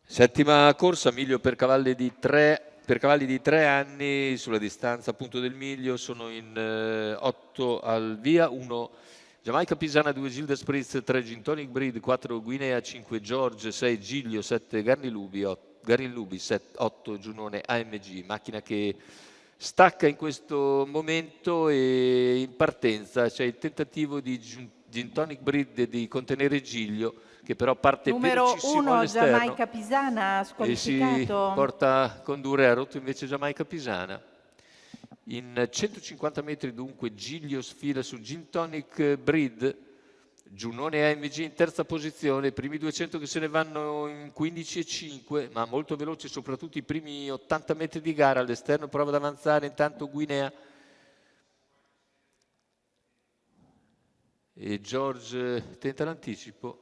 Settima corsa, miglio per cavalli di 3 anni, sulla distanza appunto del miglio, sono in 8 al via, 1 Jamaica Pisana, 2 Gilda Spritz, 3 Gin Tonic Breed, 4 Guinea, 5 George, 6 Giglio, 7 Garin Lubi, 8 Giunone AMG, macchina che stacca in questo momento e in partenza c'è il tentativo di Gin Tonic Breed di contenere Giglio, che però parte Numero velocissimo 1 all'esterno Jamaica Pisana e si squalificato. porta a condurre, ha rotto invece Jamaica Pisana. In 150 metri dunque Giglio sfila su Gin Tonic Breed, Giunone AMG in terza posizione, i primi 200 che se ne vanno in 15,5, ma molto veloci soprattutto i primi 80 metri di gara. All'esterno prova ad avanzare intanto Guinea e George tenta l'anticipo.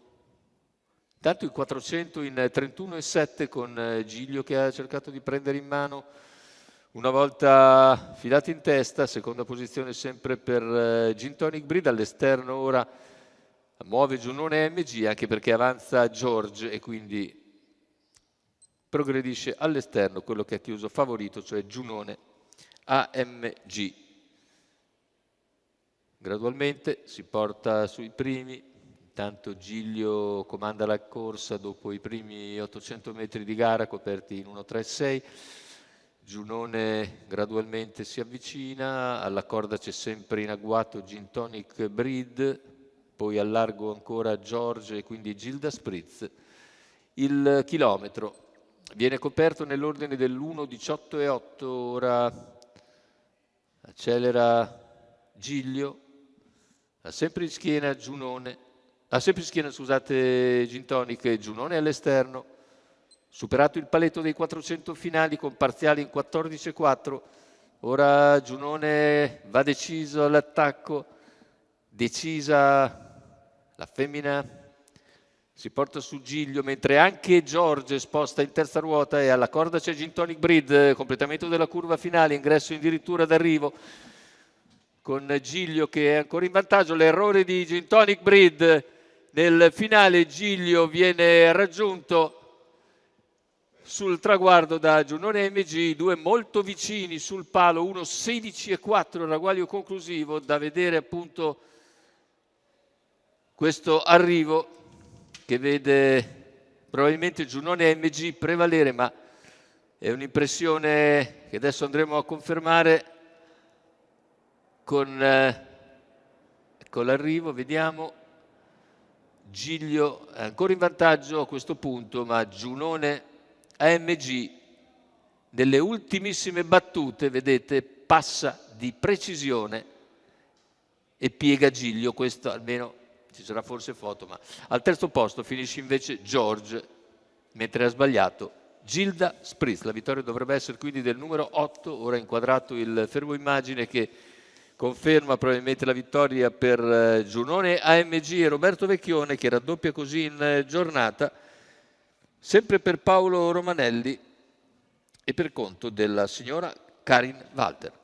Intanto il 400 in 31,7 con Giglio che ha cercato di prendere in mano una volta filato in testa, seconda posizione sempre per Gin Tonic Breed. All'esterno ora muove Giunone AMG, anche perché avanza George e quindi progredisce all'esterno quello che ha chiuso favorito, cioè Giunone AMG. Gradualmente si porta sui primi, intanto Giglio comanda la corsa dopo i primi 800 metri di gara coperti in 1.36. Giunone gradualmente si avvicina, alla corda c'è sempre in agguato Gin Tonic Breed, poi al largo ancora George e quindi Gilda Spritz. Il chilometro viene coperto nell'ordine dell'1.18,8, ora accelera Giglio, ha sempre in schiena Gin Tonic e Giunone all'esterno. Superato il paletto dei 400 finali con parziali in 14,4, ora Giunone va deciso all'attacco, decisa la femmina, si porta su Giglio, mentre anche George sposta in terza ruota e alla corda c'è Gin Tonic Breed, completamento della curva finale, ingresso addirittura d'arrivo con Giglio che è ancora in vantaggio. L'errore di Gin Tonic Breed nel finale, Giglio viene raggiunto sul traguardo da Giunone AMG, due molto vicini sul palo, 1.16,4 il ragguaglio conclusivo, da vedere appunto questo arrivo che vede probabilmente Giunone AMG prevalere, ma è un'impressione che adesso andremo a confermare con l'arrivo. Vediamo, Giglio è ancora in vantaggio a questo punto, ma Giunone AMG nelle ultimissime battute, vedete, passa di precisione e piega Giglio. Questo almeno ci sarà forse foto, ma al terzo posto finisce invece George, mentre ha sbagliato Gilda Spritz. La vittoria dovrebbe essere quindi del numero 8, ora inquadrato il fermo immagine che conferma probabilmente la vittoria per Giunone AMG e Roberto Vecchione, che raddoppia così in giornata, sempre per Paolo Romanelli e per conto della signora Karin Walter.